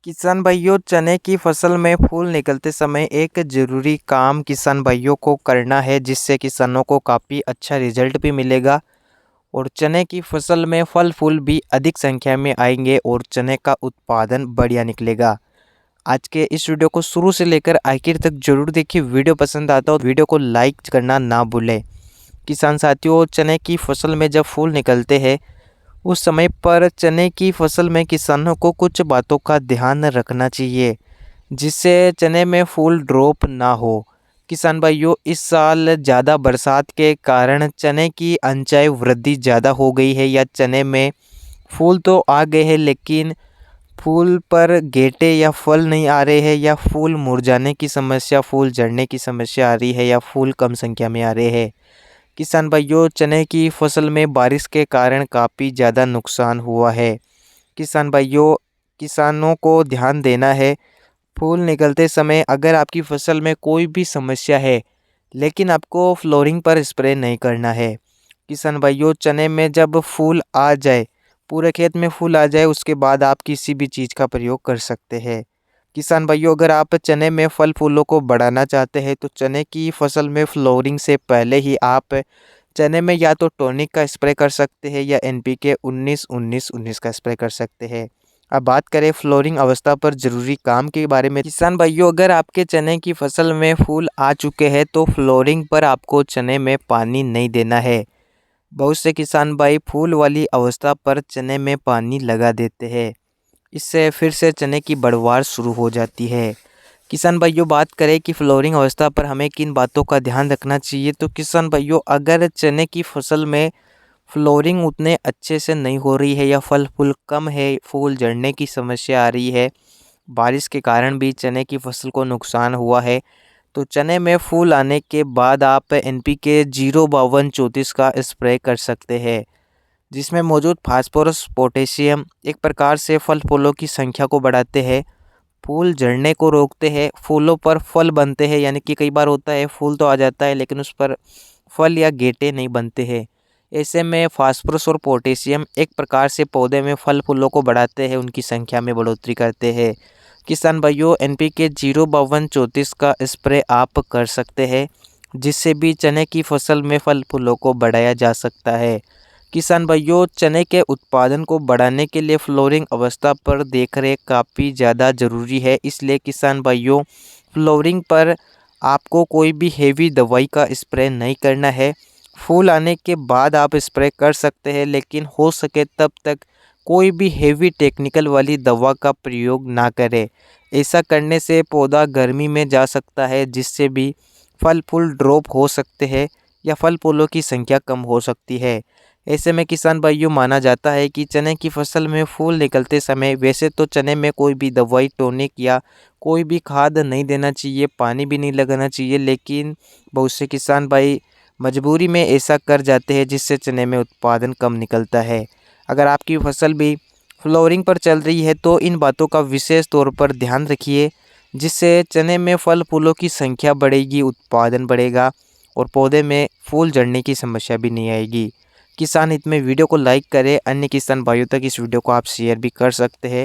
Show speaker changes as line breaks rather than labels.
किसान भाइयों, चने की फसल में फूल निकलते समय एक ज़रूरी काम किसान भाइयों को करना है, जिससे किसानों को काफ़ी अच्छा रिजल्ट भी मिलेगा और चने की फसल में फल फूल भी अधिक संख्या में आएंगे और चने का उत्पादन बढ़िया निकलेगा। आज के इस वीडियो को शुरू से लेकर आखिर तक जरूर देखिए। वीडियो पसंद आता हो तो वीडियो को लाइक करना ना भूलें। किसान साथियों, चने की फसल में जब फूल निकलते हैं उस समय पर चने की फसल में किसानों को कुछ बातों का ध्यान रखना चाहिए, जिससे चने में फूल ड्रॉप ना हो। किसान भाइयों, इस साल ज़्यादा बरसात के कारण चने की अनचाही वृद्धि ज़्यादा हो गई है या चने में फूल तो आ गए हैं लेकिन फूल पर गेटे या फल नहीं आ रहे हैं, या फूल मुरझाने की समस्या, फूल झड़ने की समस्या आ रही है, या फूल कम संख्या में आ रहे हैं। किसान भाइयों, चने की फसल में बारिश के कारण काफ़ी ज़्यादा नुकसान हुआ है। किसान भाइयों, किसानों को ध्यान देना है। फूल निकलते समय अगर आपकी फसल में कोई भी समस्या है लेकिन आपको फ्लोरिंग पर स्प्रे नहीं करना है। किसान भाइयों, चने में जब फूल आ जाए, पूरे खेत में फूल आ जाए, उसके बाद आप किसी भी चीज़ का प्रयोग कर सकते हैं। किसान भाइयों, अगर आप चने में फल फूलों को बढ़ाना चाहते हैं तो चने की फसल में फ्लोरिंग से पहले ही आप चने में या तो टॉनिक का स्प्रे कर सकते हैं या NPK 19-19-19 का स्प्रे कर सकते हैं। अब बात करें फ्लोरिंग अवस्था पर ज़रूरी काम के बारे में। किसान भाइयों, अगर आपके चने की फसल में फूल आ चुके हैं तो फ्लोरिंग पर आपको चने में पानी नहीं देना है। बहुत से किसान भाई फूल वाली अवस्था पर चने में पानी लगा देते हैं। इससे फिर से चने की बढ़वार शुरू हो जाती है। किसान भाइयों, बात करें कि फ्लोरिंग अवस्था पर हमें किन बातों का ध्यान रखना चाहिए, तो किसान भाइयों, अगर चने की फसल में फ्लोरिंग उतने अच्छे से नहीं हो रही है या फल फूल कम है, फूल झड़ने की समस्या आ रही है, बारिश के कारण भी चने की फसल को नुकसान हुआ है, तो चने में फूल आने के बाद आप NPK 052-34 का स्प्रे कर सकते हैं, जिसमें मौजूद फास्फोरस पोटेशियम एक प्रकार से फल फूलों की संख्या को बढ़ाते हैं, फूल झड़ने को रोकते हैं, फूलों पर फल बनते हैं। यानी कि कई बार होता है फूल तो आ जाता है लेकिन उस पर फल या गेटे नहीं बनते हैं। ऐसे में फास्फोरस और पोटेशियम एक प्रकार से पौधे में फल फूलों को बढ़ाते हैं, उनकी संख्या में बढ़ोतरी करते हैं। किसान भाइयों, NPK 052-34 का स्प्रे आप कर सकते हैं, जिससे भी चने की फसल में फल फूलों को बढ़ाया जा सकता है। किसान भाइयों, चने के उत्पादन को बढ़ाने के लिए फ्लोरिंग अवस्था पर देखरेख काफ़ी ज़्यादा ज़रूरी है। इसलिए किसान भाइयों, फ्लोरिंग पर आपको कोई भी हेवी दवाई का स्प्रे नहीं करना है। फूल आने के बाद आप स्प्रे कर सकते हैं, लेकिन हो सके तब तक कोई भी हेवी टेक्निकल वाली दवा का प्रयोग ना करें। ऐसा करने से पौधा गर्मी में जा सकता है, जिससे भी फल फूल ड्रॉप हो सकते हैं या फल फूलों की संख्या कम हो सकती है। ऐसे में किसान भाइयों, माना जाता है कि चने की फसल में फूल निकलते समय वैसे तो चने में कोई भी दवाई, टॉनिक या कोई भी खाद नहीं देना चाहिए, पानी भी नहीं लगाना चाहिए, लेकिन बहुत से किसान भाई मजबूरी में ऐसा कर जाते हैं, जिससे चने में उत्पादन कम निकलता है। अगर आपकी फसल भी फ्लोरिंग पर चल रही है तो इन बातों का विशेष तौर पर ध्यान रखिए, जिससे चने में फल फूलों की संख्या बढ़ेगी, उत्पादन बढ़ेगा और पौधे में फूल झड़ने की समस्या भी नहीं आएगी। किसान हित में वीडियो को लाइक करें। अन्य किसान भाइयों तक इस वीडियो को आप शेयर भी कर सकते हैं।